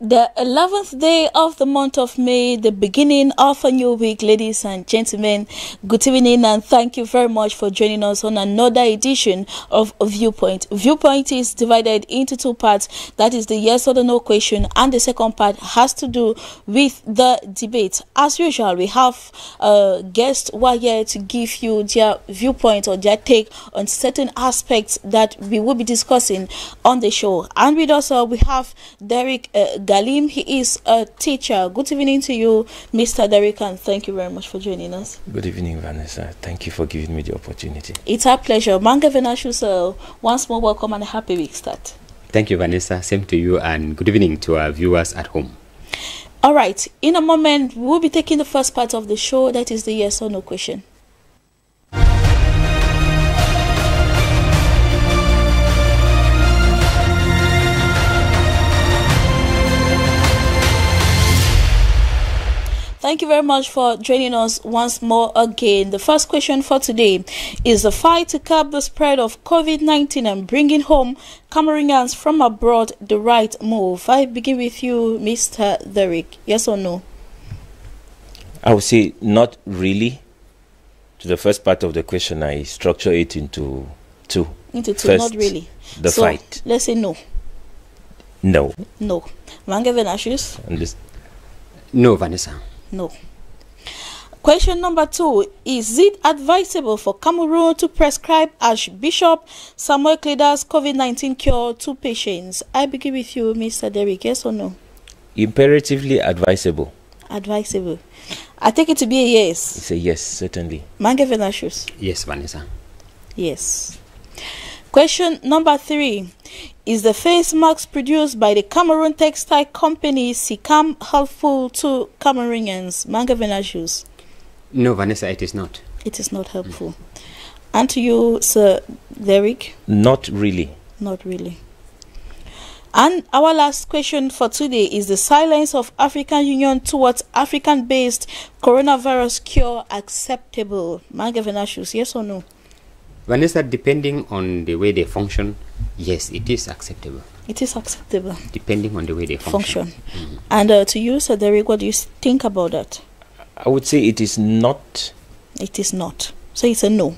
The 11th day of the month of May, the beginning of a new week, ladies and gentlemen. Good evening and thank you very much for joining us on another edition of Viewpoint. Viewpoint is divided into two parts. That is the yes or the no question, and the second part has to do with the debate. As usual, we have guests who are here to give you their viewpoint or their take on certain aspects that we will be discussing on the show. And with us, we have Derek Galim. He is a teacher. Good evening to you, Mr. Derek, and thank you very much for joining us. Good evening, Vanessa. Thank you for giving me the opportunity. It's our pleasure. Manga Venashus, once more welcome and a happy week start. Thank you, Vanessa. Same to you, and good evening to our viewers at home. All right. In a moment, we'll be taking the first part of the show. That is the yes or no question. Thank you very much for joining us once more again. The first question for today is the fight to curb the spread of COVID-19 and bringing home Cameroonians from abroad the right move. I begin with you, Mr. Derek. Yes or no? I would say not really. To the first part of the question, I structure it into two. Into two, first, not really. The so, fight. Let's say no. No. No. Manga Venashus? No, Vanessa. No. Question number 2. Is it advisable for Cameroon to prescribe Archbishop Samuel Kleda's COVID-19 cure to patients? I begin with you, Mr. Derek. Yes or no? Imperatively advisable. Advisable. I take it to be a yes. It's a yes, certainly. Manga Venashus? Yes, Vanessa. Yes. Question number 3. Is the face mask produced by the Cameroon textile company Sikam helpful to Cameroonians? Manga Venashus? No, Vanessa, it is not. It is not helpful. And to you, Sir Derek? Not really. Not really. And our last question for today is the silence of African Union towards African-based coronavirus cure acceptable? Manga Venashus, yes or no? Vanessa, depending on the way they function, yes, it is acceptable. It is acceptable. Depending on the way they function. And to you, Sir Derek, what do you think about that? I would say it is not. It is not. So it's a no.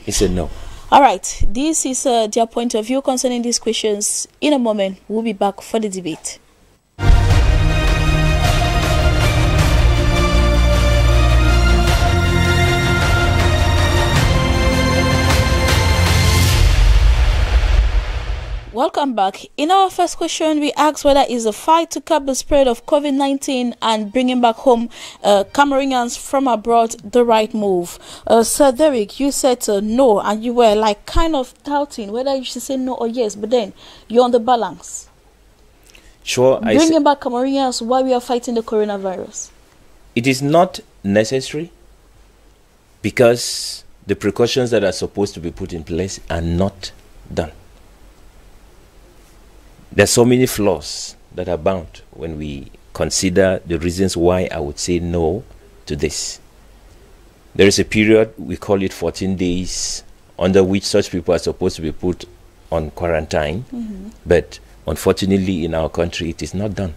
It's a no. All right. This is their point of view concerning these questions. In a moment, we'll be back for the debate. Welcome back. In our first question, we asked whether it's a fight to curb the spread of COVID-19 and bringing back home Cameroonians from abroad the right move. Sir Derek, you said no, and you were like kind of doubting whether you should say no or yes, but then you're on the balance. Sure. Bringing back Cameroonians while we are fighting the coronavirus. It is not necessary because the precautions that are supposed to be put in place are not done. There's so many flaws that are bound when we consider the reasons why I would say no to this. There is a period, we call it 14 days, under which such people are supposed to be put on quarantine. But unfortunately in our country, it is not done.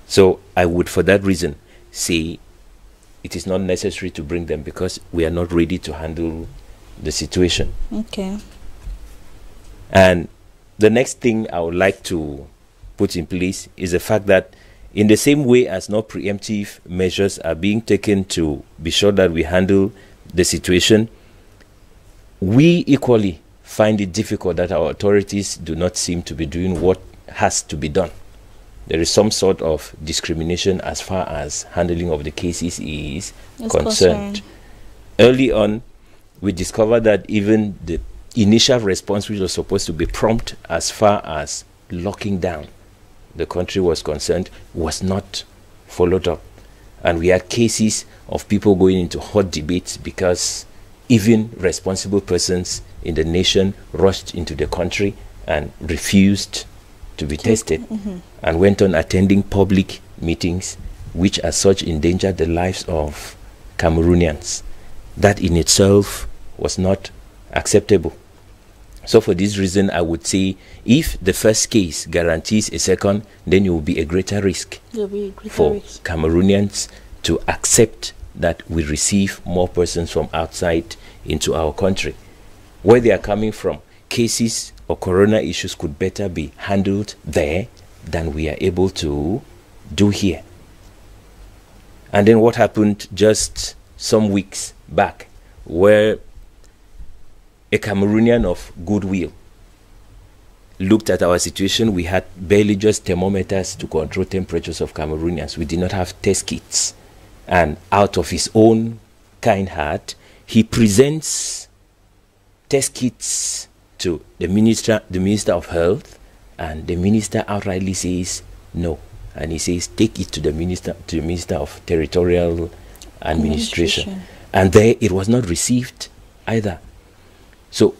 So I would, for that reason, say it is not necessary to bring them because we are not ready to handle the situation. Okay. And the next thing I would like to put in place is the fact that in the same way as no preemptive measures are being taken to be sure that we handle the situation, we equally find it difficult that our authorities do not seem to be doing what has to be done. There is some sort of discrimination as far as handling of the cases is concerned. Early on, we discovered that even the initial response, which was supposed to be prompt as far as locking down the country was concerned, was not followed up. And we had cases of people going into hot debates because even responsible persons in the nation rushed into the country and refused to be tested and went on attending public meetings which as such endangered the lives of Cameroonians. That in itself was not acceptable. So for this reason, I would say if the first case guarantees a second, then it will be a greater risk for Cameroonians to accept that we receive more persons from outside into our country. Where they are coming from, cases or corona issues could better be handled there than we are able to do here. And then what happened just some weeks back, where a Cameroonian of goodwill looked at our situation. We had barely just thermometers to control temperatures of Cameroonians. We did not have test kits. And out of his own kind heart, he presents test kits to the Minister of Health, and the minister outrightly says no. And he says, take it to the Minister of Territorial Administration. And there it was not received either. So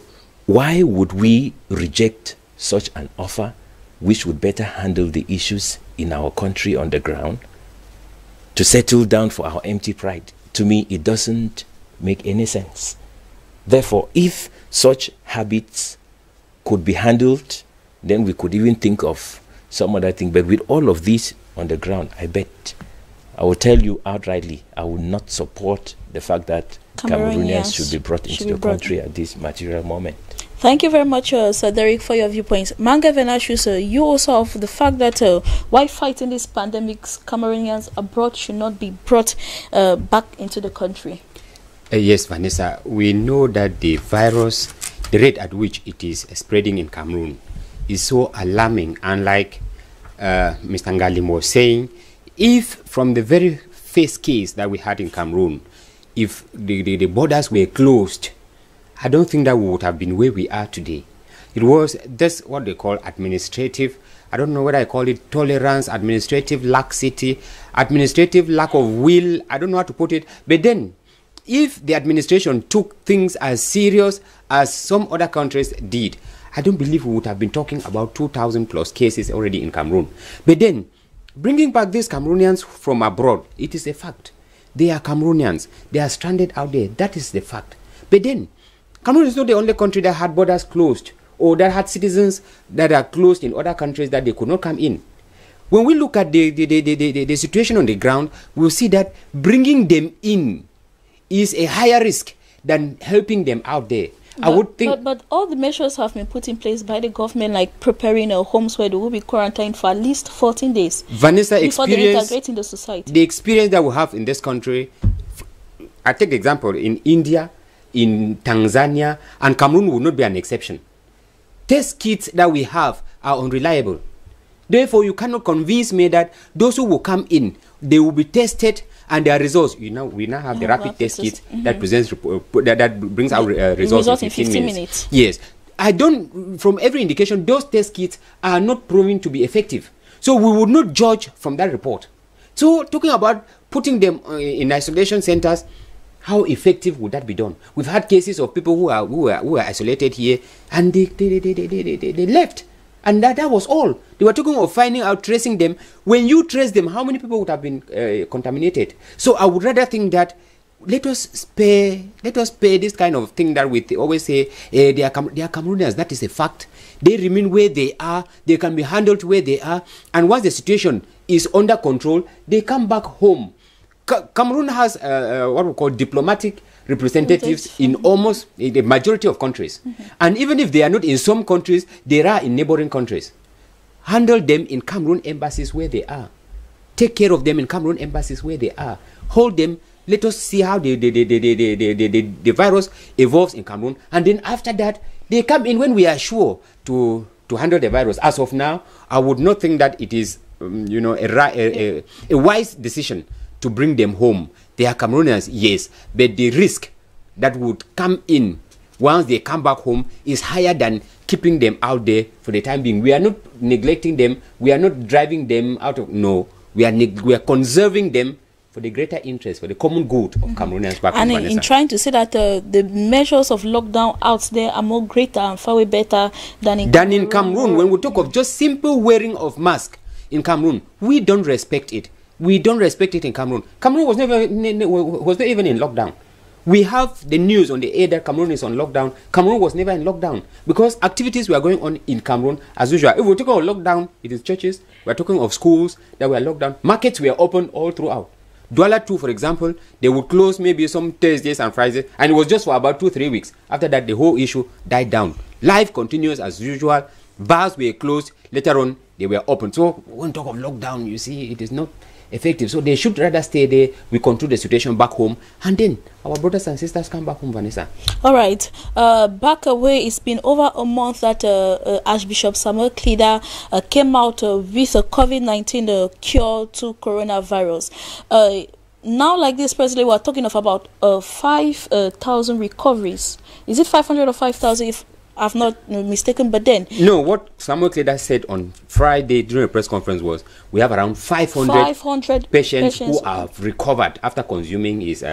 why would we reject such an offer which would better handle the issues in our country on the ground to settle down for our empty pride? To me, it doesn't make any sense. Therefore, if such habits could be handled, then we could even think of some other thing. But with all of this on the ground, I bet, I will tell you outrightly, I will not support the fact that Cameroonians should be brought into the country at this material moment. Thank you very much, Sir Derek, for your viewpoints. Manga Venashu, sir, you also have the fact that while fighting this pandemic, Cameroonians abroad should not be brought back into the country. Yes, Vanessa, we know that the virus, the rate at which it is spreading in Cameroon is so alarming. And like Mr. Ngalim was saying, if from the very first case that we had in Cameroon, if the borders were closed, I don't think that we would have been where we are today. It was just what they call administrative, I don't know whether I call it tolerance, administrative laxity, administrative lack of will, I don't know how to put it. But then, if the administration took things as serious as some other countries did, I don't believe we would have been talking about 2,000 plus cases already in Cameroon. But then, bringing back these Cameroonians from abroad, it is a fact. They are Cameroonians. They are stranded out there. That is the fact. But then, Cameroon is not the only country that had borders closed or that had citizens that are closed in other countries that they could not come in. When we look at the situation on the ground, we'll see that bringing them in is a higher risk than helping them out there. I would think, but all the measures have been put in place by the government, like preparing homes where they will be quarantined for at least 14 days. Vanessa, before they integrate in the society. The experience that we have in this country, I take the example in India, in Tanzania, and Cameroon will not be an exception. Test kits that we have are unreliable. Therefore, you cannot convince me that those who will come in, they will be tested and their results. We now have the rapid test kit that presents that brings out results in 15 minutes. Yes, I don't. From every indication, those test kits are not proving to be effective. So we would not judge from that report. So talking about putting them in isolation centers, how effective would that be done? We've had cases of people who are isolated here, and they left. And that was all. They were talking of finding out, tracing them. When you trace them, how many people would have been contaminated? So I would rather think that let us spare this kind of thing that we always say, they are Cameroonians. That is a fact. They remain where they are. They can be handled where they are. And once the situation is under control, they come back home. Cameroon has what we call diplomatic representatives in almost the majority of countries. And even if they are not in some countries, they are in neighboring countries. Handle them in Cameroon embassies where they are. Take care of them in Cameroon embassies where they are. Hold them. Let us see how the virus evolves in Cameroon. And then after that, they come in when we are sure to handle the virus. As of now, I would not think that it is a wise decision to bring them home. They are Cameroonians, yes, but the risk that would come in once they come back home is higher than keeping them out there for the time being. We are not neglecting them. We are not driving them out of, no. We are conserving them for the greater interest, for the common good of Cameroonians back home. And in trying to say that the measures of lockdown out there are more greater and far way better than in Cameroon. When we talk of just simple wearing of mask in Cameroon, we don't respect it. We don't respect it in Cameroon. Cameroon was not even in lockdown. We have the news on the air that Cameroon is on lockdown. Cameroon was never in lockdown because activities were going on in Cameroon as usual. If we're talking of lockdown, it is churches. We're talking of schools that were locked down. Markets were open all throughout. Douala 2, for example, they would close maybe some Thursdays and Fridays, and it was just for about 2-3 weeks. After that, the whole issue died down. Life continues as usual. Bars were closed. Later on, they were open. So when we talk of lockdown, you see, it is not effective. So they should rather stay there. We control the situation back home, and then our brothers and sisters come back home, Vanessa. All right. Back away, it's been over a month that Archbishop Samuel Klida came out with a COVID-19 cure to coronavirus. Now, like this, presently, we're talking of about 5,000 recoveries. Is it 500 or 5,000? If I've not mistaken, but then no, what Samuel Kleda said on Friday during a press conference was we have around 500 patients who have recovered after consuming his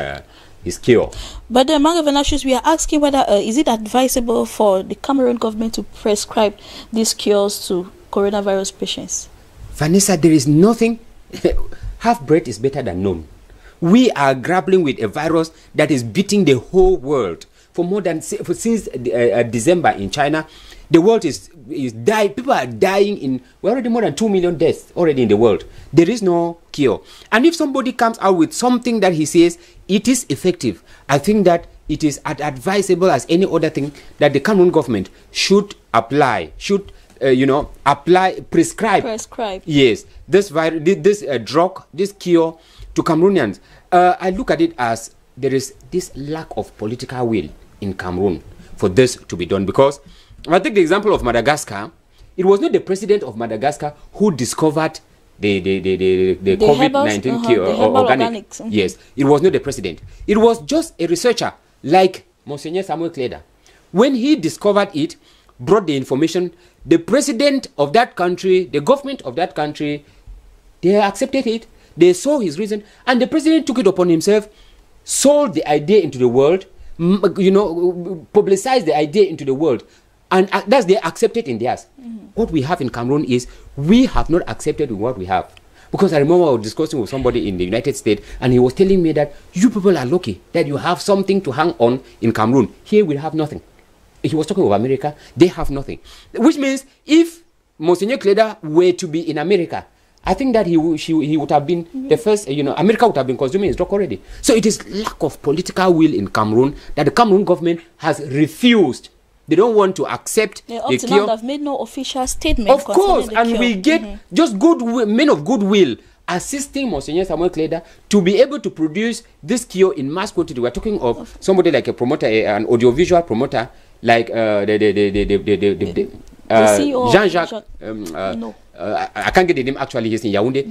cure. But the among other issues, we are asking whether is it advisable for the Cameroon government to prescribe these cures to coronavirus patients? Vanessa, there is nothing. Half bread is better than none. We are grappling with a virus that is beating the whole world. For more than since December in China, the world is dying. People are dying we're already more than 2 million deaths already in the world. There is no cure. And if somebody comes out with something that he says it is effective, I think that it is advisable as any other thing that the Cameroon government should apply, prescribe. Yes, this drug, this cure to Cameroonians. I look at it as there is this lack of political will in Cameroon for this to be done, because I take the example of Madagascar. It was not the president of Madagascar who discovered the COVID-19 cure or organic. Yes, it was not the president. It was just a researcher like Monsignor Samuel Kleda. When he discovered it, brought the information, the president of that country, the government of that country, they accepted it. They saw his reason, and the president took it upon himself, sold the idea into the world, publicized the idea into the world, and that's they accepted in theirs. What we have in Cameroon is we have not accepted what we have. Because I remember I was discussing with somebody in the United States, and he was telling me that you people are lucky that you have something to hang on in Cameroon. Here we have nothing. He was talking about America. They have nothing. Which means if Monsignor Kleda were to be in America, I think that he would have been the first, America would have been consuming his drug already. So it is lack of political will in Cameroon that the Cameroon government has refused. They don't want to accept the cure. They have made no official statement. Of course, and we get just men of goodwill assisting Monsignor Samuel Kleda to be able to produce this cure in mass quantity. We're talking of somebody like a promoter, an audiovisual promoter, like Jean-Jacques. I can't get the name actually. He's in Yaoundé.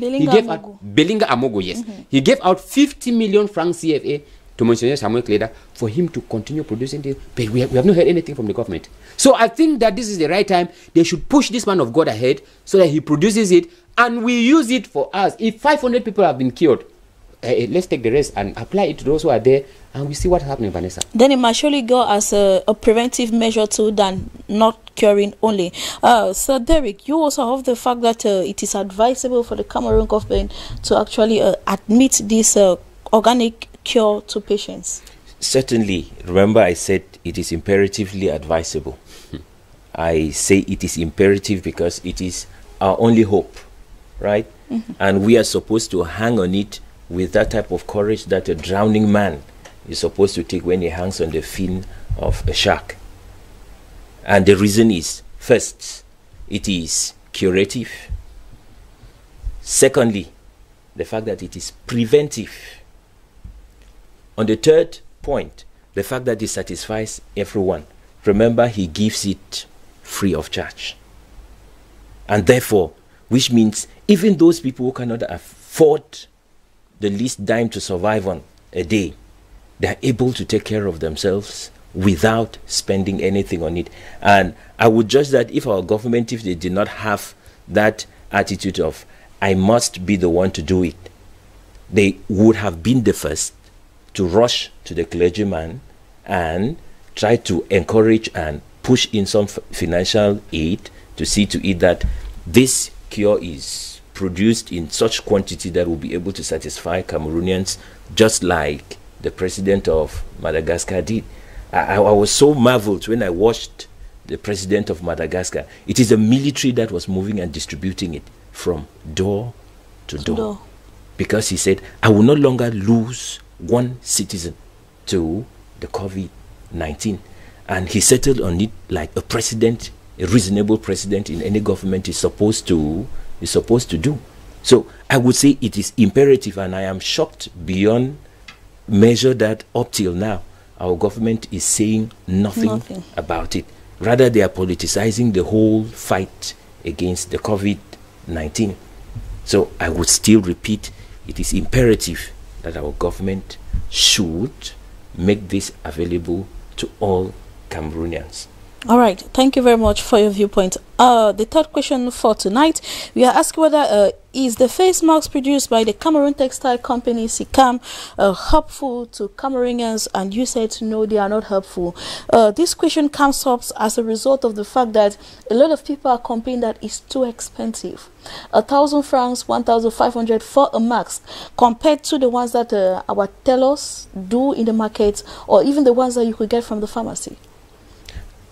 Belinga Amogo, yes. He gave out 50 million francs CFA to Monsignor Samuel Kleda for him to continue producing this. But we have not heard anything from the government. So I think that this is the right time. They should push this man of God ahead so that he produces it and we use it for us. If 500 people have been cured, let's take the rest and apply it to those who are there, and we see what's happening, Vanessa. Then it might surely go as a preventive measure too than not curing only. So Derek, you also have the fact that it is advisable for the Cameroon government to actually admit this organic cure to patients. Certainly. Remember I said it is imperatively advisable. I say it is imperative because it is our only hope, right? And we are supposed to hang on it with that type of courage that a drowning man is supposed to take when he hangs on the fin of a shark. And the reason is, first, it is curative. Secondly, the fact that it is preventive. On the third point, the fact that it satisfies everyone. Remember, he gives it free of charge. And therefore, which means even those people who cannot afford the least dime to survive on a day, they are able to take care of themselves without spending anything on it. And I would judge that if our government, if they did not have that attitude of, I must be the one to do it, they would have been the first to rush to the clergyman and try to encourage and push in some financial aid to see to it that this cure is produced in such quantity that will be able to satisfy Cameroonians, just like the president of Madagascar did. I was so marveled when I watched the president of Madagascar. It is a military that was moving and distributing it from door to door. Because he said, I will no longer lose one citizen to the COVID-19. And he settled on it like a president, a reasonable president in any government is supposed to do. So I would say it is imperative, and I am shocked beyond measure that up till now our government is saying nothing about it. Rather, they are politicizing the whole fight against the COVID-19. So I would still repeat, it is imperative that our government should make this available to all Cameroonians. All right, thank you very much for your viewpoint. The third question for tonight, we are asking whether is the face mask produced by the Cameroon textile company Sikam helpful to Cameroonians? And you said no, they are not helpful. This question comes up as a result of the fact that a lot of people are complaining that it's too expensive. 1,000 francs, 1,500 for a mask, compared to the ones that our tailors do in the market, or even the ones that you could get from the pharmacy.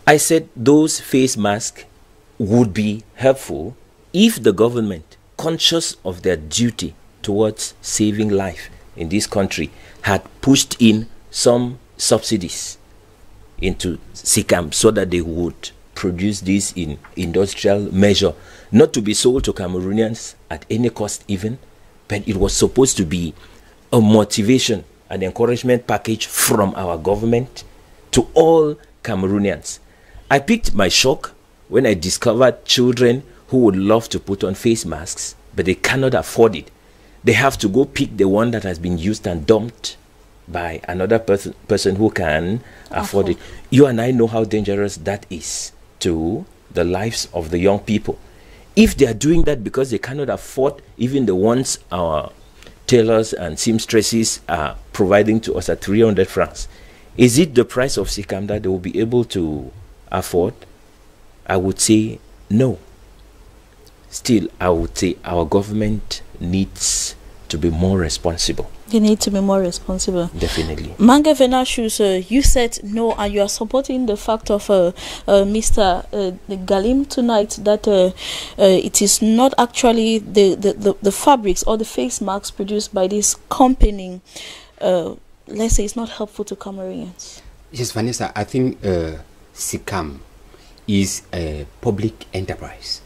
I said those face masks would be helpful if the government, conscious of their duty towards saving life in this country, had pushed in some subsidies into SICAM so that they would produce this in industrial measure, not to be sold to Cameroonians at any cost even, but it was supposed to be a motivation, an encouragement package from our government to all Cameroonians. I picked my shock when I discovered children who would love to put on face masks, but they cannot afford it. They have to go pick the one that has been used and dumped by another person who can afford it. You and I know how dangerous that is to the lives of the young people. If they are doing that because they cannot afford even the ones our tailors and seamstresses are providing to us at 300 francs, is it the price of SICAM that they will be able to afford? I would say no. Still, I would say our government needs to be more responsible. They need to be more responsible. Definitely. Manga Venashus, you said no, and you are supporting the fact of Mr. Galim tonight that it is not actually the fabrics or the face masks produced by this company. Let's say it's not helpful to Cameroonians. Yes, Vanessa, I think SICAM is a public enterprise.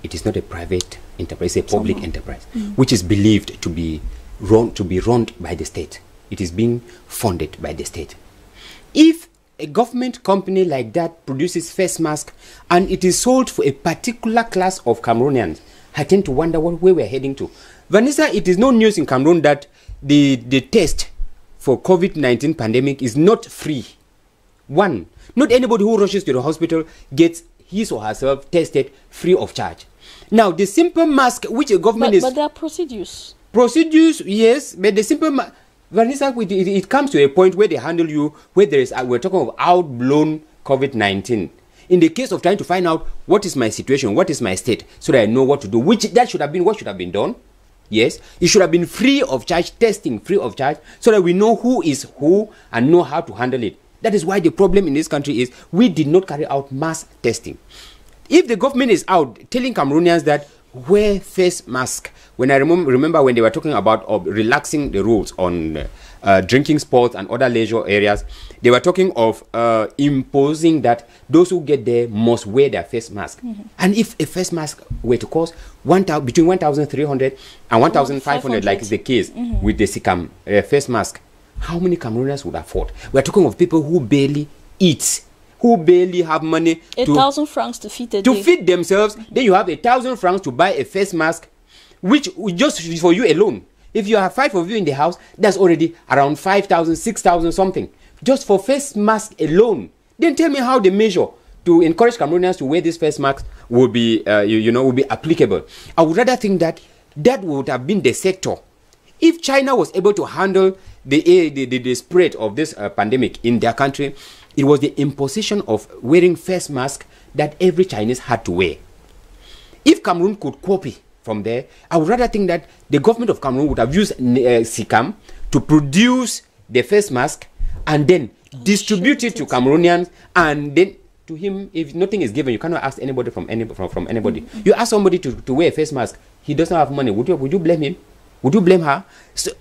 It is not a private enterprise, it's a public enterprise, which is believed to be run by the state. It is being funded by the state. If a government company like that produces face mask and it is sold for a particular class of Cameroonians, I tend to wonder where we're heading to. Vanessa, it is no news in Cameroon that the test for COVID-19 pandemic is not free. One, not anybody who rushes to the hospital gets his or herself tested free of charge. Now, the simple mask which a government But there are procedures. Procedures, yes, but the simple Vanessa, it comes to a point where they handle you, where there is, we're talking of outblown COVID-19. In the case of trying to find out what is my situation, what is my state, so that I know what to do, that should have been what should have been done. Yes, it should have been free of charge, testing free of charge, so that we know who is who and know how to handle it. That is why the problem in this country is we did not carry out mass testing. If the government is out telling Cameroonians that wear face mask, when I remember when they were talking about relaxing the rules on drinking sports and other leisure areas, they were talking of imposing that those who get there must wear their face mask. And if a face mask were to cost between 1,300 and 1,500, like is the case with the SICAM face mask, how many Cameroonians would afford? We are talking of people who barely eat, who barely have money 1,000 francs to feed a to day. feed themselves. Then you have 1,000 francs to buy a face mask, which just for you alone. If you have 5 of you in the house, that's already around 5,000, 6,000 something, just for face mask alone. Then tell me how the measure to encourage Cameroonians to wear this face mask will be, will be applicable. I would rather think that would have been the sector. If China was able to handle the spread of this pandemic in their country, it was the imposition of wearing face mask that every Chinese had to wear. If Cameroon could copy from there, I would rather think that the government of Cameroon would have used SICAM to produce the face mask and then distribute it to Cameroonians, and then to him, if nothing is given, you cannot ask anybody from anybody. You ask somebody to wear a face mask, he doesn't have money. Would you blame him? Would you blame her? So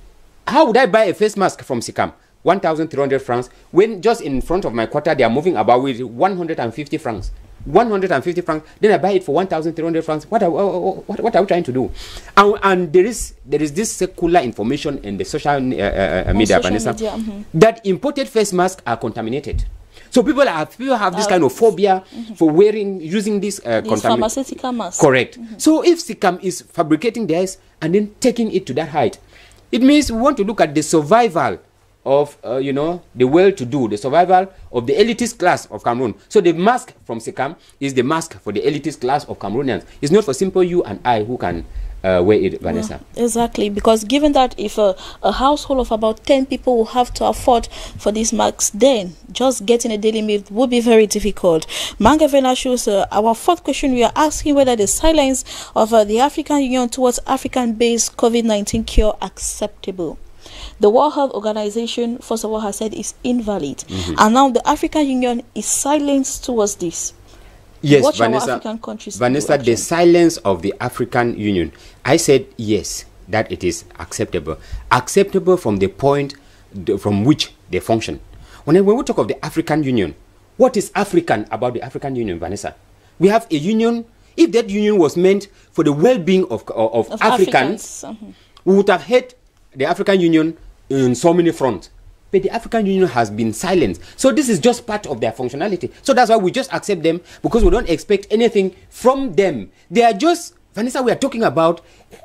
how would I buy a face mask from Sikam? 1,300 francs, when just in front of my quarter they are moving about with 150 francs. 150 francs, then I buy it for 1,300 francs. What are we trying to do? And there is this circular information in the social media, Vanessa, that imported face masks are contaminated. So people have this kind of phobia for using this pharmaceutical masks. Correct. So if Sikam is fabricating theirs and then taking it to that height, it means we want to look at the survival of the well-to-do, the survival of the elitist class of Cameroon. So the mask from Sikam is the mask for the elitist class of Cameroonians. It's not for simple you and I who can wear it, Vanessa. Yeah, exactly, because given that if a household of about 10 people will have to afford for these masks, then just getting a daily meal would be very difficult. Manga Venashus, our fourth question, we are asking whether the silence of the African Union towards African-based COVID-19 cure acceptable. The World Health Organization, first of all, has said it's invalid. And now the African Union is silenced towards this. Yes, What Vanessa, African countries Vanessa, the silence of the African Union, I said yes, that it is acceptable. Acceptable from the point from which they function. When we talk of the African Union, what is African about the African Union, Vanessa? We have a union. If that union was meant for the well-being of Africans, we would have had the African Union in so many fronts. But the African Union has been silenced. So this is just part of their functionality. So that's why we just accept them, because we don't expect anything from them. They are just, Vanessa, we are talking about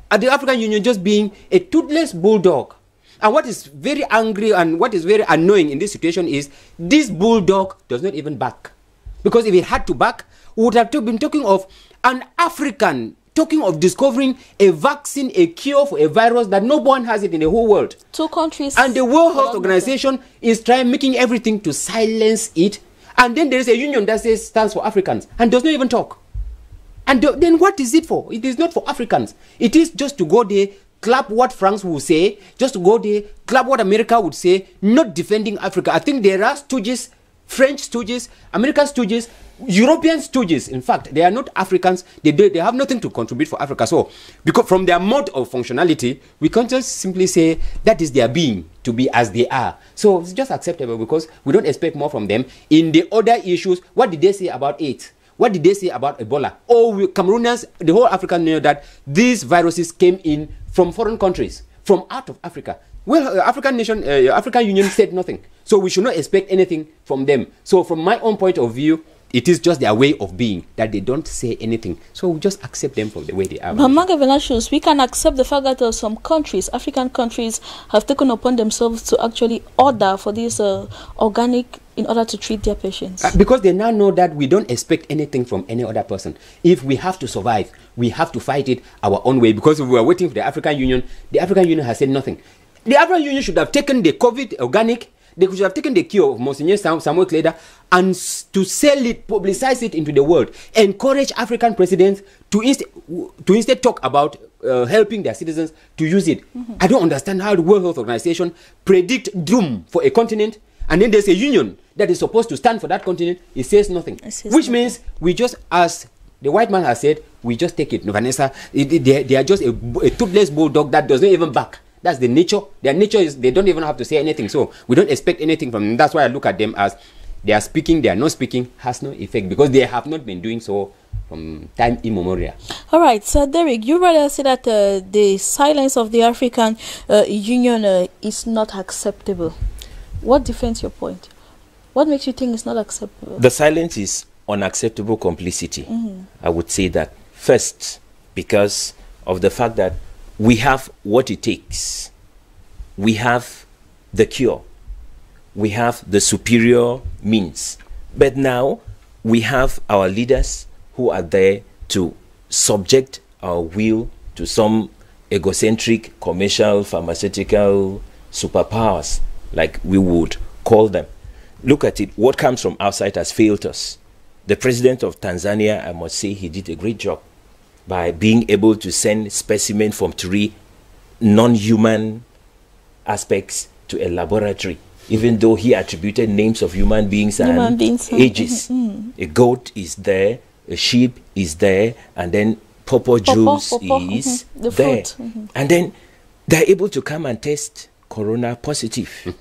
the African Union just being a toothless bulldog. And what is very angry and what is very annoying in this situation is this bulldog does not even bark. Because if it had to bark, we would have been talking of an African talking of discovering a vaccine, a cure for a virus that no one has it in the whole world. 2 countries. And the World Health Organization is making everything to silence it. And then there is a union that says stands for Africans and does not even talk. And then what is it for? It is not for Africans. It is just to go there, clap what France will say, just to go there, clap what America would say, not defending Africa. I think there are stooges, French stooges, American stooges, European stooges. In fact, they are not Africans. They have nothing to contribute for Africa. So, because from their mode of functionality, we can't just simply say that is their being to be as they are. So it's just acceptable because we don't expect more from them. In the other issues, what did they say about AIDS? What did they say about Ebola? Cameroonians, the whole African knew that these viruses came in from foreign countries, from out of Africa. Well, African Union said nothing. So we should not expect anything from them. So from my own point of view, it is just their way of being that they don't say anything. So we just accept them for the way they are. But Manga Venashus, we can accept the fact that some countries, African countries, have taken upon themselves to actually order for this organic in order to treat their patients. Because they now know that we don't expect anything from any other person. If we have to survive, we have to fight it our own way. Because if we are waiting for the African Union has said nothing. The African Union should have taken the COVID organic. They should have taken the cure of Monsignor Samuel Kleda and to sell it, publicize it into the world, encourage African presidents to instead talk about helping their citizens to use it. I don't understand how the World Health Organization predict doom for a continent, and then there's a union that is supposed to stand for that continent. It says nothing, which means we just, as the white man has said, we just take it. No, Vanessa, they are just a toothless bulldog that doesn't even bark. That's the nature. Their nature is they don't even have to say anything. So we don't expect anything from them. That's why I look at them as they are speaking, they are not speaking, has no effect because they have not been doing so from time immemorial. All right, so Derek, you rather say that the silence of the African Union is not acceptable. What defends your point? What makes you think it's not acceptable? The silence is unacceptable complicity. I would say that first because of the fact that we have what it takes. We have the cure. We have the superior means. But now we have our leaders who are there to subject our will to some egocentric, commercial, pharmaceutical superpowers, like we would call them. Look at it. What comes from outside has failed us. The president of Tanzania, I must say, he did a great job by being able to send specimens from 3 non-human aspects to a laboratory, even though he attributed names of human beings and ages. A goat is there, a sheep is there, and then pawpaw juice is the there. fruit. And then they're able to come and test corona positive.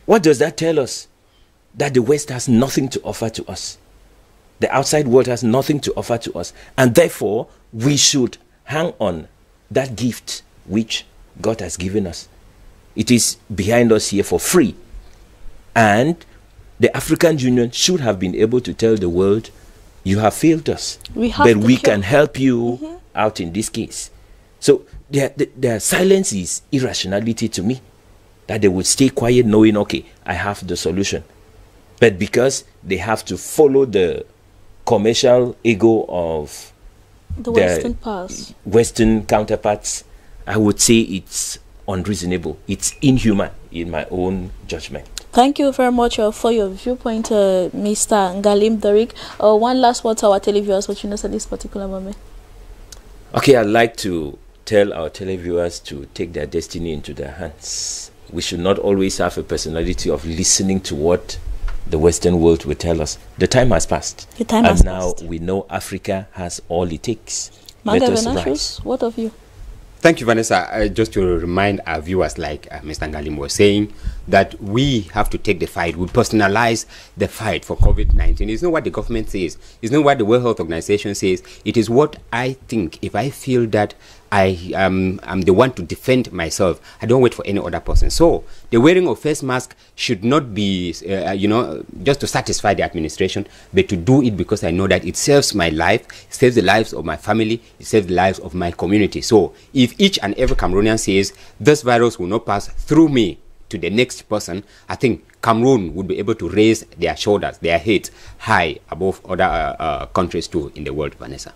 What does that tell us? That the West has nothing to offer to us. The outside world has nothing to offer to us. And therefore, we should hang on that gift which God has given us. It is behind us here for free. And the African Union should have been able to tell the world, you have failed us, but we can help you out in this case. So their silence is irrationality to me, that they would stay quiet knowing, okay, I have the solution. But because they have to follow the commercial ego of the Western powers, Western counterparts, I would say it's unreasonable. It's inhuman in my own judgment. Thank you very much for your viewpoint, Mr. Ngalim Derrick. One last word to our televiewers watching us at this particular moment. Okay, I'd like to tell our televiewers to take their destiny into their hands. We should not always have a personality of listening to what the Western world will tell us. The time has passed. The time has passed. And now we know Africa has all it takes. Manga Let us rise. What of you? Thank you, Vanessa. Just to remind our viewers, like Mr. Ngalim was saying, that we have to take the fight. We personalize the fight for COVID-19. It's not what the government says. It's not what the World Health Organization says. It is what I think. If I feel that I'm the one to defend myself, I don't wait for any other person. So the wearing of face mask should not be, just to satisfy the administration, but to do it because I know that it saves my life, it saves the lives of my family, it saves the lives of my community. So if each and every Cameroonian says, this virus will not pass through me to the next person, I think Cameroon would be able to raise their shoulders, their heads high above other countries too in the world, Vanessa.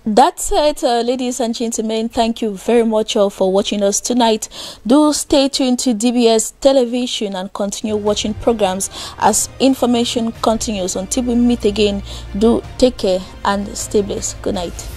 That's it, ladies and gentlemen. Thank you very much for watching us tonight. Do stay tuned to DBS television and continue watching programs as information continues. Until we meet again, do take care and stay blessed. Good night.